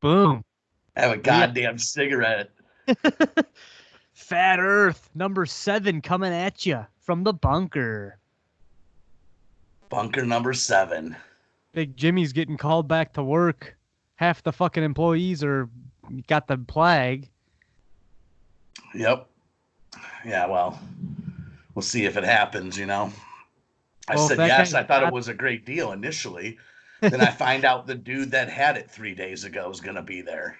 Boom. Have a We goddamn cigarette. Fat Earth number 7 coming at you from the bunker. Bunker number 7. Big Jimmy's getting called back to work. Half the fucking employees are got the plague. Yep. Yeah, well, we'll see if it happens, you know. I Well, if said that yes. guy's I thought it got was a great deal initially. Then I find out the dude that had it 3 days ago is going to be there.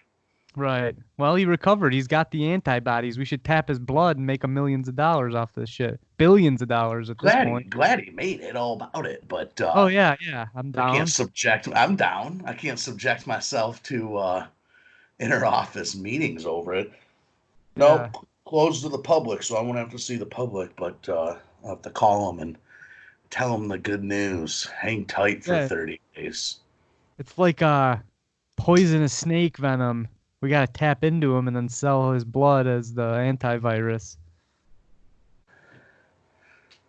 right. Well, he recovered. He's got the antibodies. We should tap his blood and make him millions of dollars off this shit. Billions of dollars at this point. Glad he made it all about it, but Oh yeah, yeah. I'm I can't down. subject. I'm down. I can't subject myself to inter office meetings over it. Yeah. Nope, closed to the public, so I won't have to see the public, but I'll have to call them and tell them the good news. Hang tight for Yeah. 30 days. It's like poisonous snake venom. We gotta tap into him and then sell his blood as the antivirus.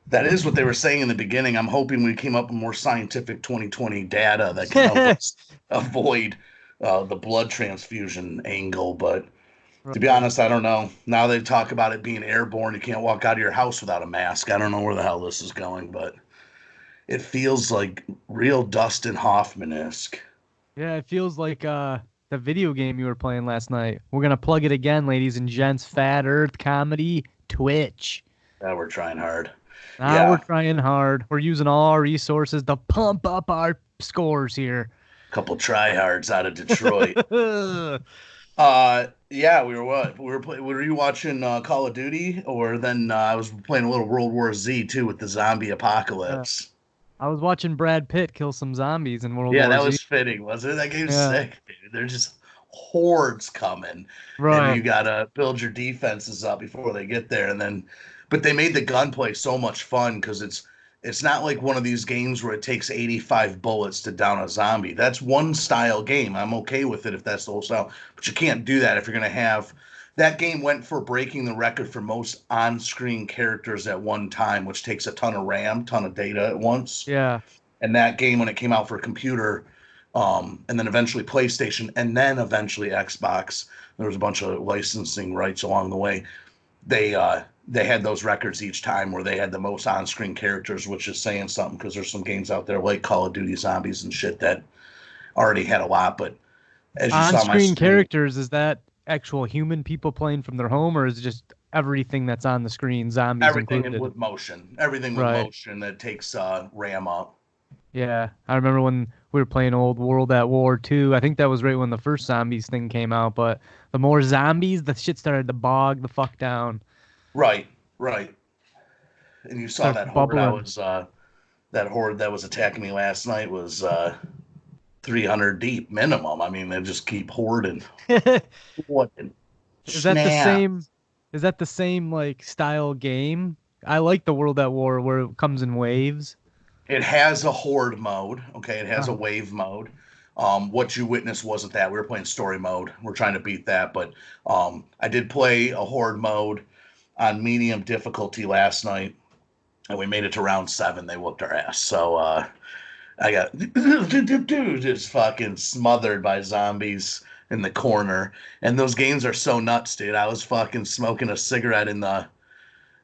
That is what they were saying in the beginning. I'm hoping we came up with more scientific 2020 data that can help us avoid the blood transfusion angle. But to be Right. honest, I don't know. Now they talk about it being airborne. You can't walk out of your house without a mask. I don't know where the hell this is going, but it feels like real Dustin Hoffman-esque. Yeah, it feels like the video game you were playing last night. We're gonna plug it again, ladies and gents. Fat Earth Comedy Twitch. Yeah, we're trying hard. Now we're Yeah, trying hard. We're using all our resources to pump up our scores here. a couple tryhards out of Detroit. Yeah, Yeah, we were what? Were you watching Call of Duty, or then I was playing a little World War Z too with the zombie apocalypse. I was watching Brad Pitt kill some zombies in World Yeah, War that Z. was fitting, wasn't it? That game's Yeah, sick, dude. They're just hordes coming, and right. you gotta build your defenses up before they get there. And then, but they made the gunplay so much fun because it's not like one of these games where it takes 85 bullets to down a zombie. That's one style game. I'm okay with it if that's the whole style, but you can't do that if you're gonna have. That game went for breaking the record for most on-screen characters at one time, which takes a ton of RAM, ton of data at once. Yeah. And that game, when it came out for a computer, and then eventually PlayStation, and then eventually Xbox, there was a bunch of licensing rights along the way. They had those records each time where they had the most on-screen characters, which is saying something because there's some games out there like Call of Duty Zombies and shit that already had a lot. But as you saw my On-screen screen, characters, is that actual human people playing from their home, or is it just everything that's on the screen, zombies included? everything with Right. motion that takes RAM up. Yeah. I remember when we were playing old World at War 2. I think that was right when the first zombies thing came out, but the more zombies, the shit started to bog the fuck down. Right, right. And you saw Starts bubbling. that horde that was attacking me last night was 300 deep minimum. I mean, they just keep hoarding. What? Is that the Snap. same is that the same like style game? I like the World at War where it comes in waves. It has a horde mode. Okay, it has a Uh, wave mode. What you witnessed wasn't that. We were playing story mode. We're trying to beat that, but I did play a horde mode on medium difficulty last night, and we made it to round 7. They whooped our ass. So I got just fucking smothered by zombies in the corner. And those games are so nuts, dude. I was fucking smoking a cigarette in the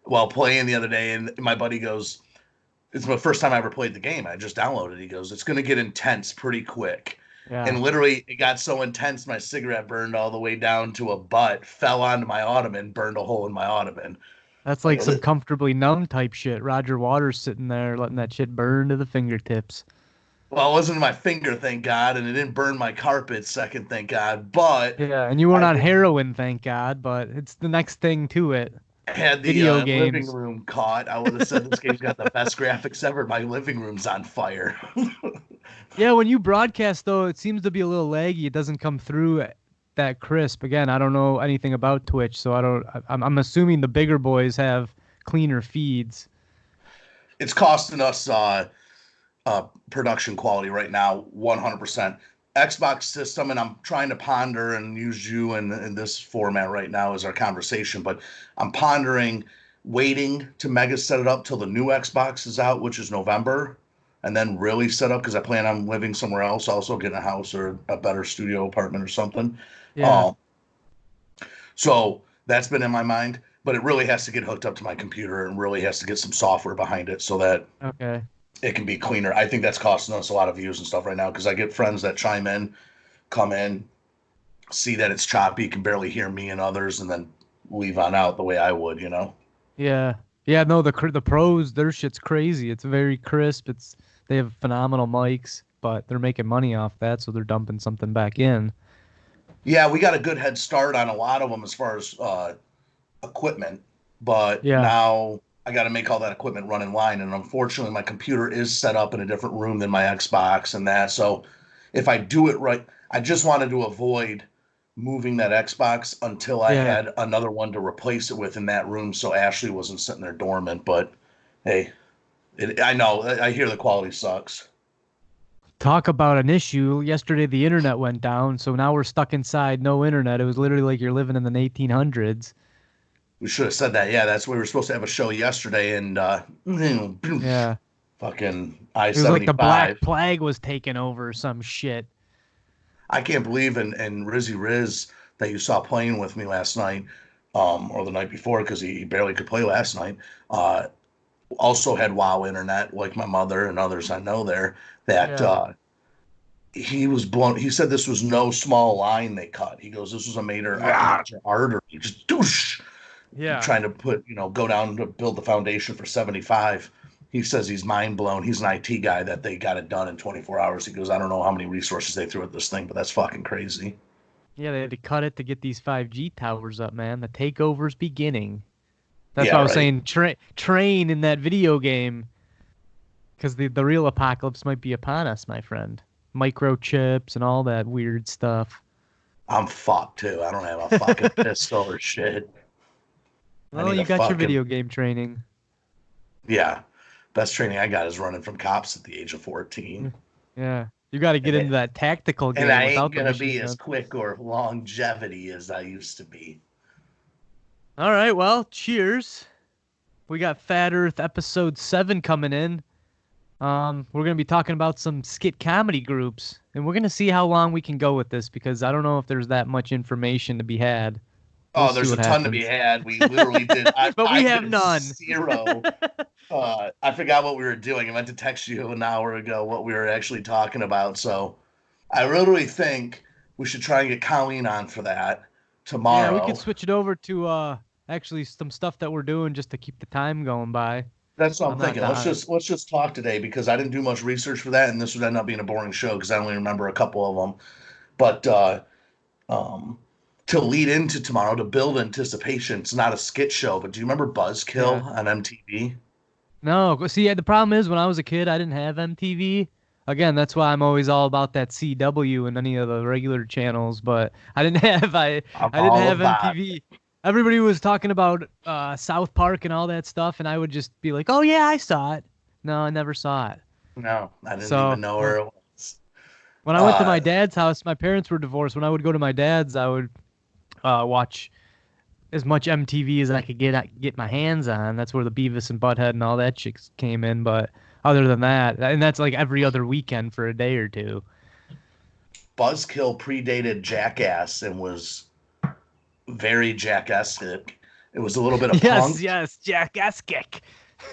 while playing the other day, and my buddy goes, "It's the first time I ever played the game. I just downloaded it." He goes, "It's gonna get intense pretty quick." yeah. And literally, it got so intense, my cigarette burned all the way down to a butt, fell onto my ottoman, burned a hole in my ottoman. That's I like go, some comfortably numb type shit. Roger Waters sitting there letting that shit burn to the fingertips. well, it wasn't my finger, thank God, and it didn't burn my carpet, second, thank God. But Yeah, and you weren't I on did heroin, thank God, but it's the next thing to it. had the Video living games. room caught. I would have said this game's got the best graphics ever. My living room's on fire. Yeah, when you broadcast though, it seems to be a little laggy. It doesn't come through that crisp. Again, I don't know anything about Twitch, so I don't. I'm assuming the bigger boys have cleaner feeds. It's costing us production quality right now, 100%. Xbox system, and I'm trying to ponder and use you in this format right now as our conversation, but I'm pondering waiting to mega set it up till the new Xbox is out, which is November. and then really set up because I plan on living somewhere else, also getting a house or a better studio apartment or something. Yeah. Um, so that's been in my mind, but it really has to get hooked up to my computer and really has to get some software behind it so that Okay. it can be cleaner. I think that's costing us a lot of views and stuff right now because I get friends that chime in, come in, see that it's choppy, can barely hear me and others, and then leave on out the way I would, you know? Yeah. Yeah, no, the pros, their shit's crazy. It's very crisp. They have phenomenal mics, but they're making money off that, so they're dumping something back in. Yeah, we got a good head start on a lot of them as far as equipment, but Yeah. now I got to make all that equipment run in line. And unfortunately, my computer is set up in a different room than my Xbox and that. So if I do it right, I just wanted to avoid moving that Xbox until I Yeah. had another one to replace it with in that room so Ashley wasn't sitting there dormant. But hey, I know, I hear the quality sucks. Talk about an issue. Yesterday the internet went down, so now we're stuck inside, no internet. It was literally like you're living in the 1800s. We should have said that. Yeah, that's we were supposed to have a show yesterday, and Yeah. fucking I It was like seventy the Black five. Plague was taking over or some shit. I can't believe in Rizzy Riz that you saw playing with me last night, or the night before, because he barely could play last night. Uh, also had WoW internet, like my mother and others I know there. That Yeah. he was blown. He said this was no small line they cut. He goes, this was a major artery, just douche, Yeah. trying to go down to build the foundation for 75. He says he's mind blown. He's an IT guy that they got it done in 24 hours. He goes, I don't know how many resources they threw at this thing, but that's fucking crazy. Yeah, they had to cut it to get these 5G towers up, man. The takeover's beginning. That's Yeah, why I was right. saying train in that video game, because the real apocalypse might be upon us, my friend. Microchips and all that weird stuff. I'm fucked too. I don't have a fucking pistol or shit. I Well, need a you got your fucking video game training. yeah. Best training I got is running from cops at the age of Mm. 14. Yeah. You got to get And into it that tactical and game I ain't without the gonna machine be as gun. quick or longevity as I used to be. All right, well, cheers. We got Fat Earth episode 7 coming in. We're gonna be talking about some skit comedy groups, and we're gonna see how long we can go with this because I don't know if there's that much information to be had. We'll Oh, see there's a what ton to be happens. had. We literally did. I, But we I have did none. zero. I forgot what we were doing. I meant to text you an hour ago what we were actually talking about. So I literally think we should try and get Colleen on for that Yeah, we could tomorrow. switch it over to actually some stuff that we're doing just to keep the time going by. That's what I'm I'm not thinking. Let's that. just let's just talk today because I didn't do much research for that, and this would end up being a boring show because I only remember a couple of them. But um, to lead into tomorrow, to build anticipation, it's not a skit show. But do you remember Buzzkill Yeah. on MTV? No, see, the problem is when I was a kid, I didn't have MTV. Again, that's why I'm always all about that CW and any of the regular channels. But I didn't have I'm I didn't all have about it. MTV. Everybody was talking about South Park and all that stuff, and I would just be like, "Oh yeah, I saw it." No, I never saw it. No, I didn't So even know when where it was. when I went to Uh, my dad's house, my parents were divorced. When I would go to my dad's, I would watch as much MTV as I could get my hands on. That's where the Beavis and Butthead and all that chicks came in. But other than that, and that's like every other weekend for a day or two. Buzzkill predated Jackass and was very Jackassic. It was a little bit of Yes, punk. yes, Jackass kick.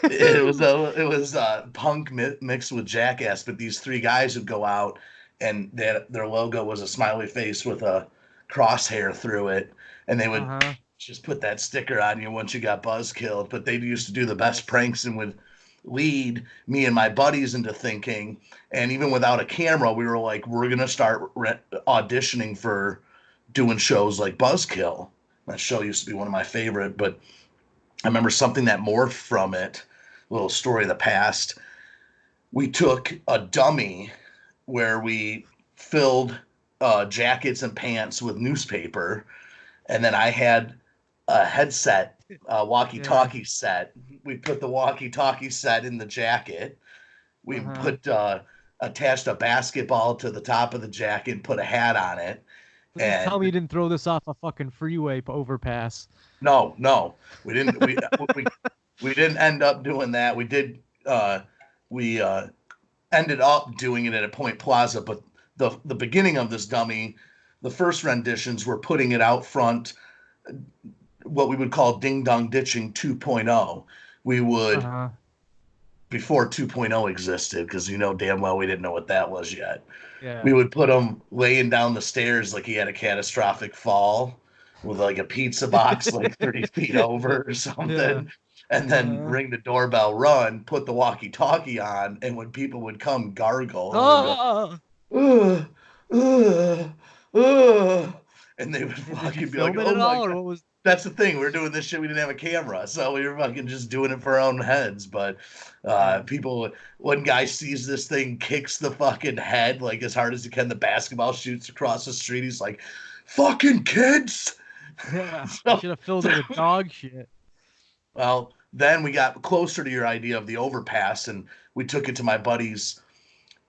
It was punk mixed with Jackass, but these three guys would go out and their logo was a smiley face with a crosshair through it, and they would Uh-huh. just put that sticker on you once you got buzz killed. But they used to do the best pranks and would lead me and my buddies into thinking, and even without a camera, we were like, we're gonna start auditioning for doing shows like Buzzkill. That show used to be one of my favorite, but I remember something that morphed from it, a little story of the past. We took a dummy where we filled jackets and pants with newspaper, and then I had a headset, a Yeah. walkie-talkie set. We put the walkie-talkie set in the jacket. We Uh-huh. put attached a basketball to the top of the jacket and put a hat on it. Please tell me you And didn't throw this off a fucking freeway overpass. no, no, we didn't. We didn't end up doing that. We did. We ended up doing it at a Point Plaza, but the beginning of this dummy, the first renditions were putting it out front, what we would call ding dong ditching 2.0. We would, Uh-huh. before 2.0 existed, because you know damn well we didn't know what that was yet. Yeah. We would put him laying down the stairs like he had a catastrophic fall with like a pizza box like 30 feet over or Yeah. something. And then Uh-huh. ring the doorbell, run, put the walkie talkie on. And when people would come, gargle and would go, Oh! ugh, ugh, ugh. And they would Did you fucking be like, film it oh at my all, or God. what was? That's the thing. We were doing this shit. We didn't have a camera. So we were fucking just doing it for our own heads. But Yeah. people, one guy sees this thing, kicks the fucking head like as hard as he can. The basketball shoots across the street. He's like, fucking kids. Yeah. You So, should have filled it with dog shit. well, then we got closer to your idea of the overpass and we took it to my buddy's.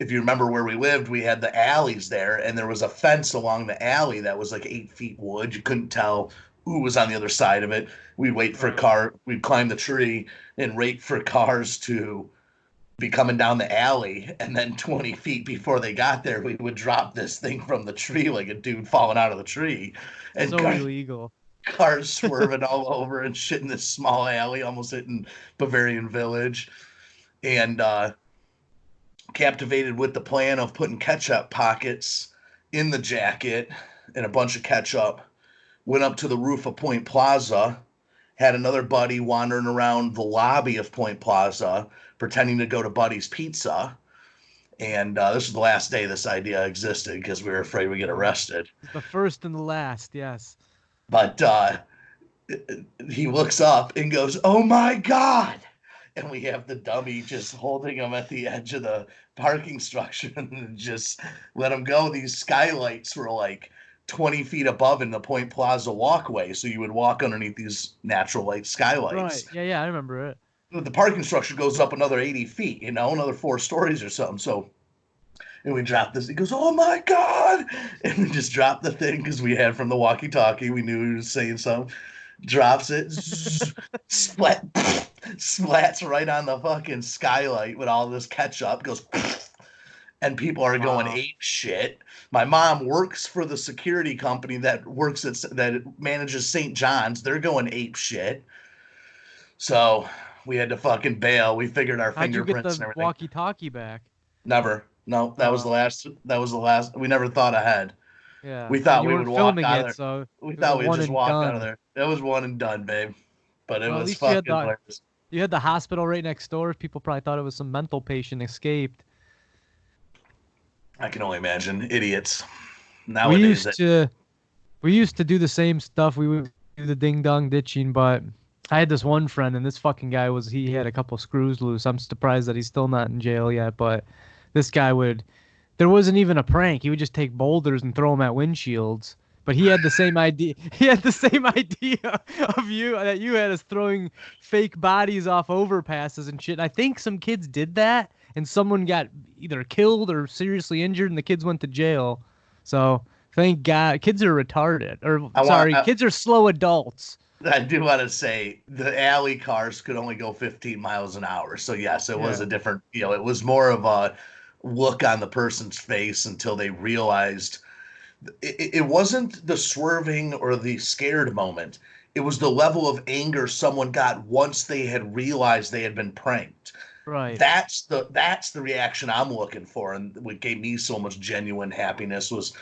If you remember where we lived, we had the alleys there, and there was a fence along the alley that was like 8 feet wood. You couldn't tell who was on the other side of it. We'd wait for a Right. car, we'd climb the tree and wait for cars to be coming down the alley. And then 20 feet before they got there, we would drop this thing from the tree like a dude falling out of the tree. And So illegal. cars swerving all over and shit in this small alley, almost hitting Bavarian Village. And captivated with the plan of putting ketchup pockets in the jacket and a bunch of ketchup. Went up to the roof of Point Plaza, had another buddy wandering around the lobby of Point Plaza, pretending to go to Buddy's Pizza. And this was the last day this idea existed because we were afraid we'd get Yeah. arrested. The first and the last, yes. But he looks up and goes, "Oh my God." And we have the dummy just holding him at the edge of the parking structure and just let him go. These skylights were like 20 feet above in the Point Plaza walkway. So you would walk underneath these natural light Right. skylights. Yeah, yeah, I remember it. The parking structure goes up another 80 feet, another 4 stories or something. So, and we dropped this. He goes, "Oh my God." And we just dropped the thing because we had from the walkie talkie. We knew he was saying something. Drops it, splat, splats right on the fucking skylight with all this ketchup. Goes, and people are going Wow. ape shit. My mom works for the security company that manages St. John's. They're going ape shit. So we had to fucking bail. We figured our How'd you get fingerprints the and everything. walkie-talkie back? Never. No, that was the Uh, last. That was the last. We never thought ahead. yeah. We And thought you we weren't would walk filming out of it, there. so We it was a thought we'd one just and walk out of done. there. It was one and done, babe. But it Well, at was least fucking hilarious. you had the hospital right next door. People probably thought it was some mental patient escaped. I can only imagine idiots We nowadays. used to we used to do the same stuff. We would do the ding dong ditching, but I had this one friend, and this fucking guy he had a couple screws loose. I'm surprised that he's still not in jail yet, but this guy would. There wasn't even a prank. He would just take boulders and throw them at windshields. But he had the same idea. He had the same idea of you that you had, us throwing fake bodies off overpasses and shit. And I think some kids did that, and someone got either killed or seriously injured, and the kids went to jail. So thank God, kids are retarded. Or I want. sorry, kids are slow adults. I do want to say the alley cars could only go 15 miles an hour. So yes, it was Yeah. a different. It was more of a look on the person's face until they realized it wasn't the swerving or the scared moment. It was the level of anger someone got once they had realized they had been pranked. Right. That's the reaction I'm looking for, and what gave me so much genuine happiness was,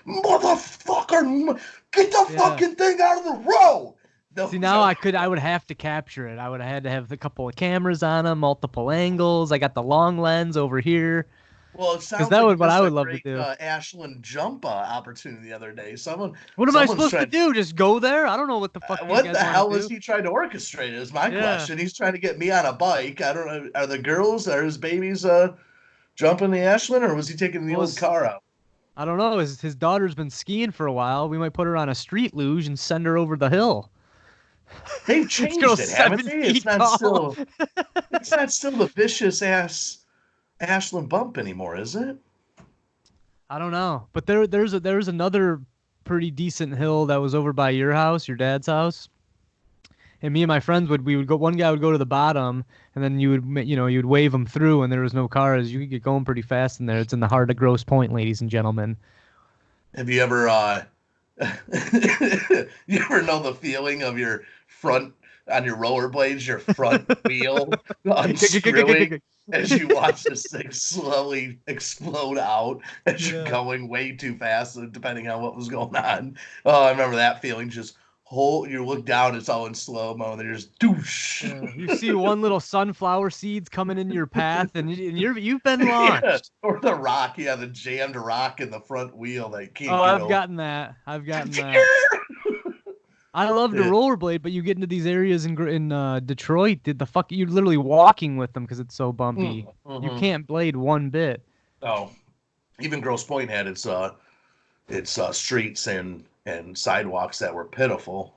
"Motherfucker, get the Yeah. fucking thing out of the road." See, Those now are I would have to capture it. I would have had to have a couple of cameras on them, multiple angles. I got the long lens over here. well. It Because sounds that like you would what I missed a would love to great do. Ashland jump opportunity the other day. What am I Someone's supposed to trying. do? Just go there? I don't know what the fuck you What guys the want to hell is do. he trying to orchestrate? Is my Yeah. question. He's trying to get me on a bike. I don't know. Are the girls, are his babies, jumping the Ashland, or was he taking the Well, old car out? I don't know. His daughter's been skiing for a while. We might put her on a street luge and send her over the hill. They've This changed girl's it, haven't 7 they? feet tall. It's not still the vicious ass Ashland bump anymore, is it? I don't know, but there's another pretty decent hill that was over by your house, your dad's house, and me and my friends would we would go. One guy would go to the bottom, and then you'd wave him through, and there was no cars. You could get going pretty fast in there. It's in the heart of Grosse Pointe, ladies and gentlemen. Have you ever you ever know the feeling of your front on your rollerblades, your front wheel unscrewing as you watch this thing slowly explode out as you're Yeah. going way too fast, depending on what was going on. Oh, I remember that feeling. Just hold, you look down, it's all in slow mo, and there's douche. Yeah. You see one little sunflower seeds coming into your path, and you've been Yeah, launched. or the rock, yeah, the jammed rock in the front wheel that you can't Oh, get I've over. gotten that. I've gotten that. I love to Yeah. rollerblade, but you get into these areas in Detroit, the fuck you're literally walking with them because it's so bumpy. You Mm-hmm. can't blade one bit. Oh, even Grosse Pointe had its streets and sidewalks that were pitiful.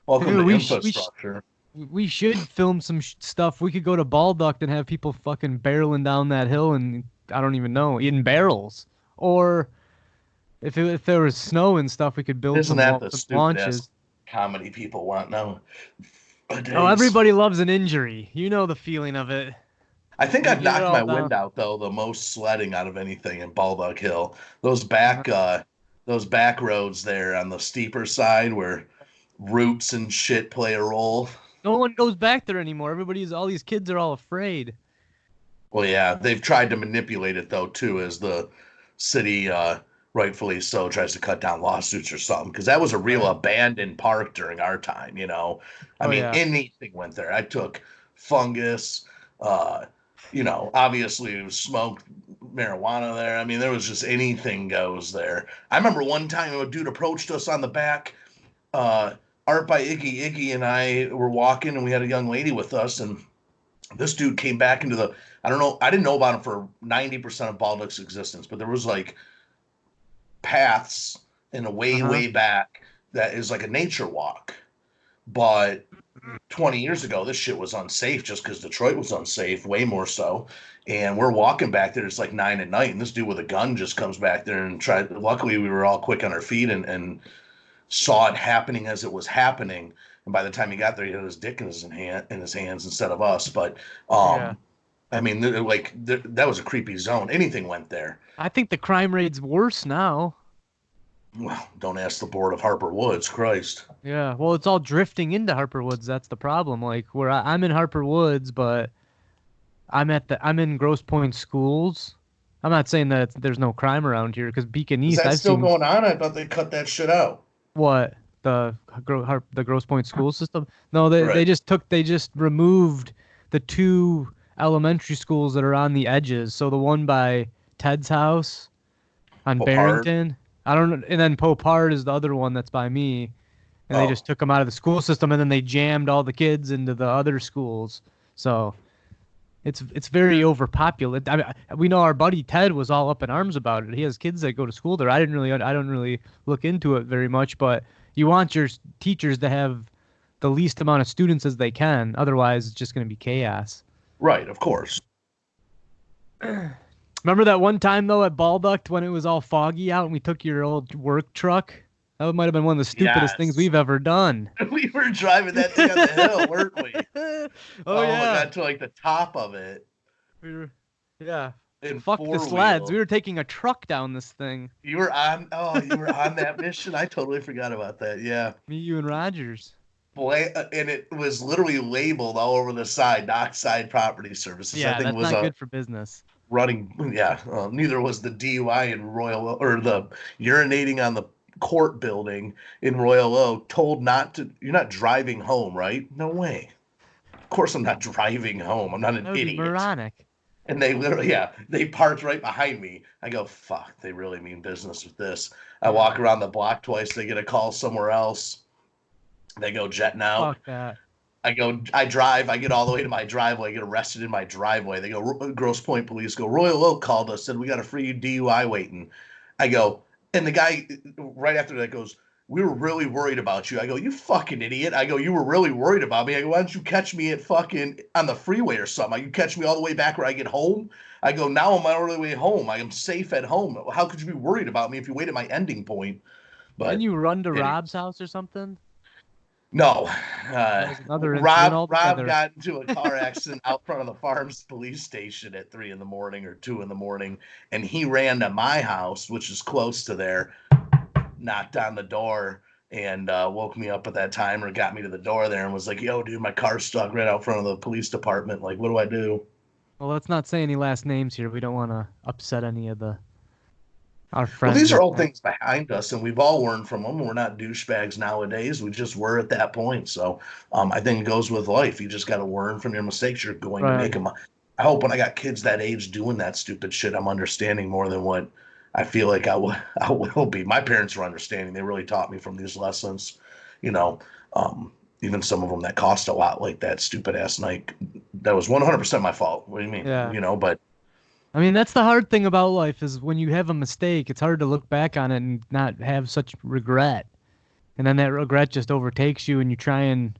Welcome Dude, to infrastructure. we should film some stuff. We could go to Balduck and have people fucking barreling down that hill, and I don't even know, in barrels. Or if there was snow and stuff, we could build Isn't that the some stupid ass launches. comedy people want Oh, nowadays? everybody loves an injury. You know the feeling of it. I think You I've get it knocked my all wind down. out though the most sledding out of anything in Baldock Hill. Uh-huh. Those back roads there on the steeper side where roots and shit play a role. No one goes back there anymore. All these kids are all afraid. Well, yeah, they've tried to manipulate it though too, as the city, rightfully so, tries to cut down lawsuits or something. Because that was a real Right. abandoned park during our time. You know, I Oh mean, yeah. anything went there. I took fungus. Uh, obviously smoked marijuana there. I mean, there was just anything goes there. I remember one time a dude approached us on the back. Uh, Art by Iggy. Iggy and I were walking, and we had a young lady with us, and this dude came back into the. I don't know. I didn't know about him for 90% of Baldock's existence, but there was like paths in a way, Uh-huh. way back that is like a nature walk. But 20 years ago, this shit was unsafe just because Detroit was unsafe, way more so. And we're walking back there. It's like 9 at night, and this dude with a gun just comes back there and tried. Luckily, we were all quick on our feet and saw it happening as it was happening. And by the time he got there, he had his dick in his hands instead of us. But Yeah. I mean, that was a creepy zone. Anything went there. I think the crime rate's worse now. Well, don't ask the board of Harper Woods, Christ. Yeah. Well, it's all drifting into Harper Woods. That's the problem. Like where I'm in Harper Woods, but I'm in Grosse Pointe schools. I'm not saying that there's no crime around here because Beacon Is East, that I've still seen going on? I thought they cut that shit out. what the Grosse Pointe school system. No, Right. they just removed the two elementary schools that are on the edges. So the one by Ted's house on Popard. Barrington. I don't know, and then Popard is the other one that's by me. And they Oh, just took them out of the school system, and then they jammed all the kids into the other schools. So it's very overpopulated. I mean, we know our buddy Ted was all up in arms about it. He has kids that go to school there. I don't really look into it very much, but you want your teachers to have the least amount of students as they can. Otherwise, it's just going to be chaos. right. Of course. Remember that one time though at Balduct when it was all foggy out and we took your old work truck? That might have been one of the stupidest things Yes. we've ever done. We were driving that thing on the hill, weren't we? Oh Oh my yeah. God, to like the top of it We were, yeah. in Fuck the four sleds. wheel. We were taking a truck down this thing. You were on that mission. I totally forgot about that. Yeah. Me, you, and Rogers. Boy, and it was literally labeled all over the side, Dockside Property Services. That Yeah, thing that's was not a good for business. running, yeah. Neither was the DUI in Royal or the urinating on the court building in Royal Oak. Told not to. You're not driving home, right? No way. Of course, I'm not driving home. I'm not an That would be idiot. moronic. And they literally, yeah, they parked right behind me. I go, fuck, they really mean business with this. I Yeah. walk around the block twice. They get a call somewhere else. They go jetting out. Fuck that. I drive, I get all the way to my driveway, I get arrested in my driveway. They go, Grosse Pointe police go, Royal Oak called us, said we got a free DUI waiting. I go, and the guy right after that goes, we were really worried about you. I go, you fucking idiot. I go, you were really worried about me. I go, why don't you catch me at fucking on the freeway or something? You catch me all the way back where I get home. I go, now I'm on my early way home. I am safe at home. How could you be worried about me if you wait at my ending point? Didn't But you run to anyway, Rob's house or something? No, That was another incident Rob altogether. got into a car accident out front of the farm's police station at 3 in the morning or 2 in the morning, and he ran to my house, which is close to there, knocked on the door, and woke me up at that time, or got me to the door there, and was like, "Yo, dude, my car's stuck right out front of the police department. Like, what do I do?" Well, let's not say any last names here. We don't want to upset any of the our Well, friends these are or all things behind us, and we've all learned from them. We're not douchebags nowadays. We just were at that point. So I think it goes with life. You just got to learn from your mistakes. You're going to make right. them. I hope when I got kids that age doing that stupid shit, I'm understanding more than what I feel like I will be. My parents were understanding. They really taught me from these lessons. You know, um, even some of them that cost a lot, like that stupid ass night. That was 100% my fault. What do you mean? Yeah. But I mean, that's the hard thing about life is when you have a mistake, it's hard to look back on it and not have such regret. And then that regret just overtakes you and you try and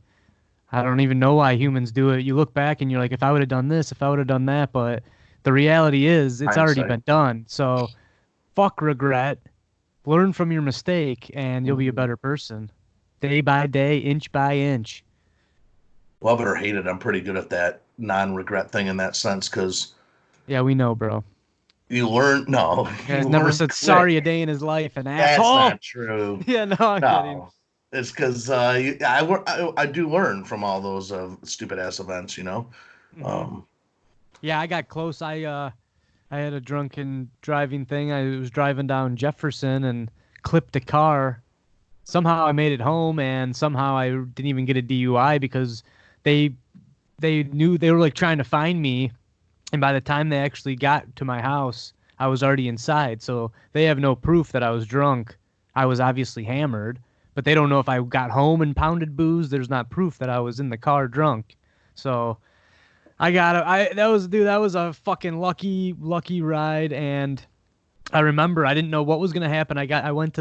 I don't even know why humans do it. You look back and you're like, if I would have done this, if I would have done that, but the reality is it's already hindsight. been done. So fuck regret. Learn from your mistake and you'll be a Mhm. better person. Day by day, inch by inch. Love it or hate it, I'm pretty good at that non-regret thing in that sense because Yeah, we know, bro. you learn. No, Guy's you never learn said quick. sorry a day in his life, an That's asshole. not true. Yeah, no, I'm kidding. No, it's because I do learn from all those stupid ass events. Hmm. Um, Yeah, I got close. I had a drunken driving thing. I was driving down Jefferson and clipped a car. Somehow I made it home, and somehow I didn't even get a DUI because they they knew they were like trying to find me, and by the time they actually got to my house, I was already inside. So they have no proof that I was drunk. I was obviously hammered, but they don't know if I got home and pounded booze. There's not proof that I was in the car drunk. So I got it. I that was dude. That was a fucking lucky ride, and I remember I didn't know what was gonna happen. I went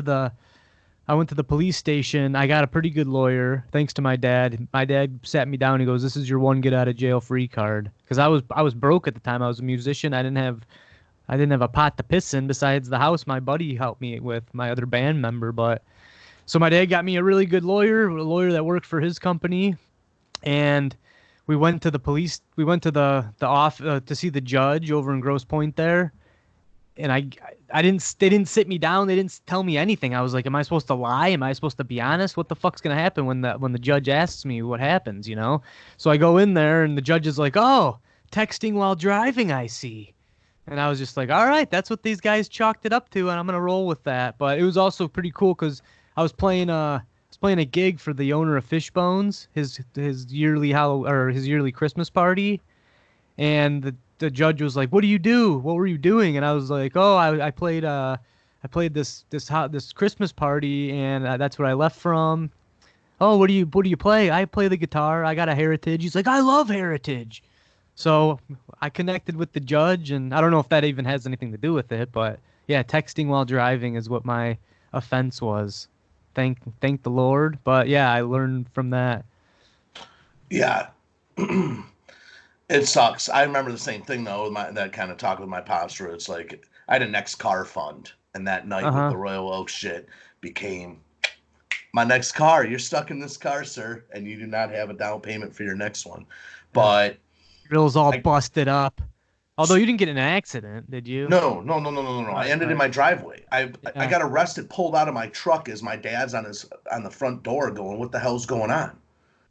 to the police station. I got a pretty good lawyer, thanks to my dad. My dad sat me down. He goes, "This is your one get out of jail free card." Because I was broke at the time. I was a musician. I didn't have a pot to piss in besides the house my buddy helped me with, my other band member. But so my dad got me a really good lawyer, a lawyer that worked for his company, and we went to the police. We went to the off to see the judge over in Grosse Pointe there, and I didn't they didn't sit me down. They didn't tell me anything. I was like, am I supposed to lie? Am I supposed to be honest? What the fuck's gonna happen when the judge asks me what happens? So I go in there and the judge is like, oh, texting while driving, I see. And I was just like, all right, that's what these guys chalked it up to, and I'm gonna roll with that. But it was also pretty cool because I was playing a gig for the owner of Fishbones, his yearly his yearly Christmas party, and the judge was like, "What do you do? What were you doing?" And I was like, "Oh, I played this Christmas party, and that's what I left from." "Oh, what do you play?" "I play the guitar. I got a Heritage." He's like, "I love Heritage." So I connected with the judge, and I don't know if that even has anything to do with it, but yeah, texting while driving is what my offense was. Thank the Lord. But yeah, I learned from that. yeah, it sucks. I remember the same thing though. With that kind of talk with my pops, where it's like I had a next car fund, and that night with Uh-huh. the Royal Oak shit became my next car. You're stuck in this car, sir, and you do not have a down payment for your next one. Yeah. But Grill's all I busted up. Although you didn't get in an accident, did you? No, no, no, no, no, no, no. I Right, ended in right. my driveway. I Yeah. got arrested, pulled out of my truck as my dad's on the front door going, "What the hell's going on?"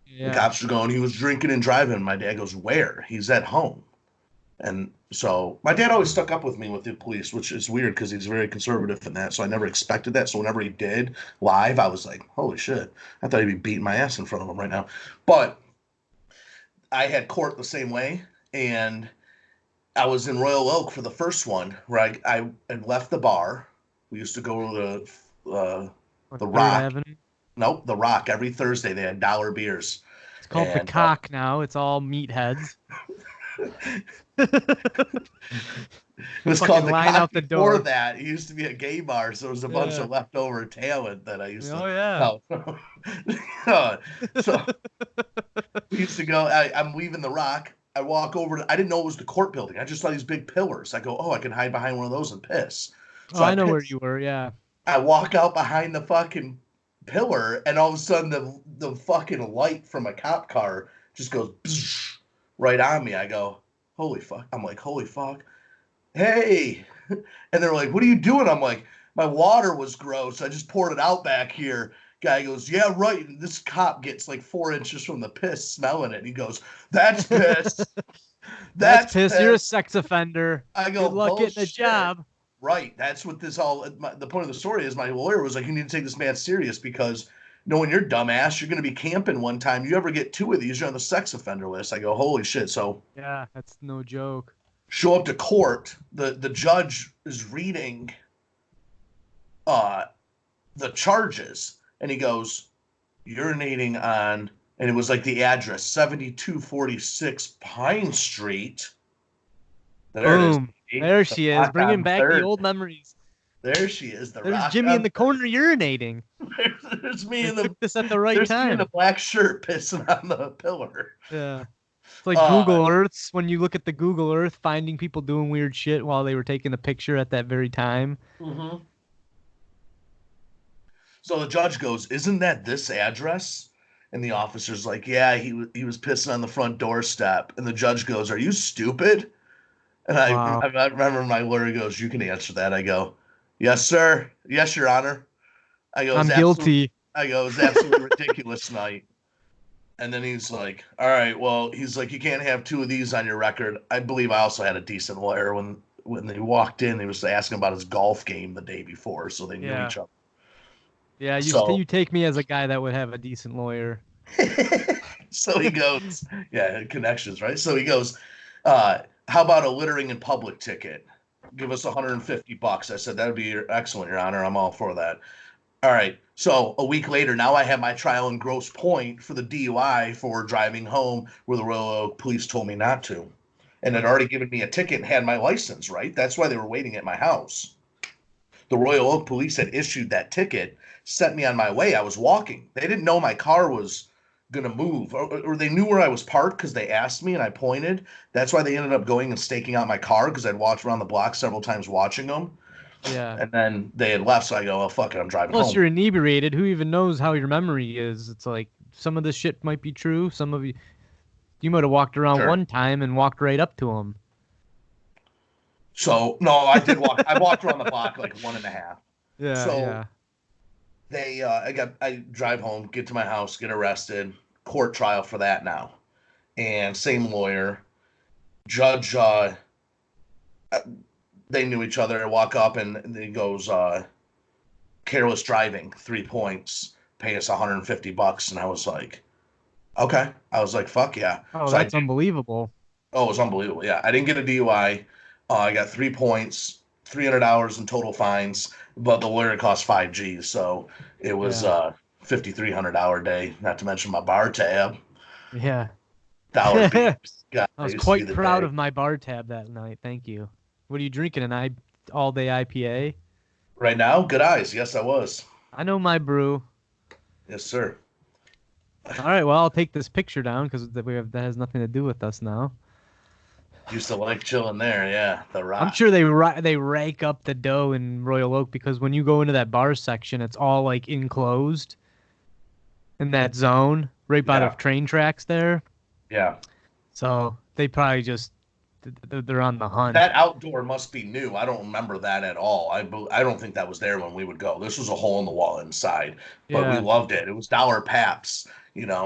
The Yeah. cops are going, "He was drinking and driving." My dad goes, "Where?" "He's at home." And so my dad always stuck up with me with the police, which is weird because he's very conservative in that. So I never expected that. So whenever he did live, I was like, "Holy shit!" I thought he'd be beating my ass in front of him right now. But I had court the same way, and I was in Royal Oak for the first one where I had left the bar. We used to go to What, the Third Rock. Avenue? Nope, the Rock. Every Thursday they had dollar beers, It's called and Peacock now. It's all meatheads. it was Fucking called the line Cock out the before door. that. It used to be a gay bar, so there was a bunch Yeah. of leftover talent that I used to. Oh yeah. No, so we used to go. I'm leaving the Rock. I walk over to. I didn't know it was the court building. I just saw these big pillars. I go, "Oh, I can hide behind one of those and piss." Oh, So I I know where piss. you were. Yeah. I walk out behind the fucking pillar, and all of a sudden the fucking light from a cop car just goes right on me. I go, holy fuck. I'm like, holy fuck. Hey. And they're like, what are you doing? I'm like, my water was gross. I just poured it out back here. Guy goes, yeah, right. And this cop gets like 4 inches from the piss smelling it. And he goes, that's piss. That's That's piss. You're a piss. sex offender. I go, Good luck getting a bullshit. job. Right. That's what this all, the point of the story is my lawyer was like, you need to take this man serious because knowing you're dumbass, you're going to be camping one time. You ever get 2 of these, you're on the sex offender list. I go, holy shit. So Yeah, that's no joke. show up to court. The judge is reading uh, the charges, and he goes, urinating on, and it was like the address 7246 Pine Street. There it is. Boom. There The she is, Rock bringing on back the Third. old memories. There she is. The There's Rock Jimmy in on the corner urinating. there's me They in the took this at the right there's me in the time. black shirt pissing on the pillar. Yeah. It's like Uh, Google Earths when you look at the Google Earth, finding people doing weird shit while they were taking a picture at that very time. mhm. So the judge goes, "Isn't that this address?" And the officer's like, "Yeah, he was pissing on the front doorstep." And the judge goes, "Are you stupid?" And Wow. I remember my lawyer goes, "You can answer that." I go, "Yes, sir. Yes, Your Honor." I go, I'm guilty. It's absolutely ridiculous night." And then he's like, "All right, well," he's like, "You can't have 2 of these on your record." I believe I also had a decent lawyer when they walked in. He was asking about his golf game the day before, so they knew Yeah. each other. Yeah, So you take me as a guy that would have a decent lawyer. so he goes, yeah, connections, right? So he goes, how about a littering in public ticket? Give us $150. I said, that would be excellent, Your Honor. I'm all for that. All right. So a week later, now I have my trial in Grosse Pointe for the DUI for driving home where the Royal Oak police told me not to. And had already given me a ticket and had my license, right? That's why they were waiting at my house. The Royal Oak police had issued that ticket, sent me on my way. I was walking. They didn't know my car was going to move, or they knew where I was parked because they asked me and I pointed. That's why they ended up going and staking out my car because I'd walked around the block several times watching them. Yeah. And then they had left, so I go, "Oh fuck it, I'm driving Plus, home." you're inebriated. Who even knows how your memory is? It's like some of this shit might be true. Some of you might have walked around Sure. one time and walked right up to him. So no, I did walk. I walked around the block like one and a half. Yeah, So yeah. I drive home, get to my house, get arrested, court trial for that now, and same lawyer, judge. They knew each other. I walk up and he goes, careless driving, 3 points, pay us $150. And I was like, okay. I was like, fuck yeah. Oh, So I that's did. unbelievable. Oh, it was unbelievable. Yeah. I didn't get a DUI. I got 3 points, $300 in total fines, but the lawyer cost 5 G's. So it was Yeah. $5,300 day, not to mention my bar tab, Yeah. dollar I beers. God, that was used to be quite the proud day. of my bar tab that night. Thank you. What are you drinking? All day IPA? Right now, good eyes. Yes, I was. I know my brew. Yes, sir. All right, well, I'll take this picture down because that has nothing to do with us now. Used to like chilling there. Yeah, the I'm rock. sure they rake up the dough in Royal Oak because when you go into that bar section, it's all like enclosed in that zone right by the Yeah, train tracks there. yeah. So they probably just they're on the hunt. That outdoor must be new. I don't remember that at all. I don't think that was there when we would go. This was a hole in the wall inside, but we Yeah, loved it. It was dollar paps,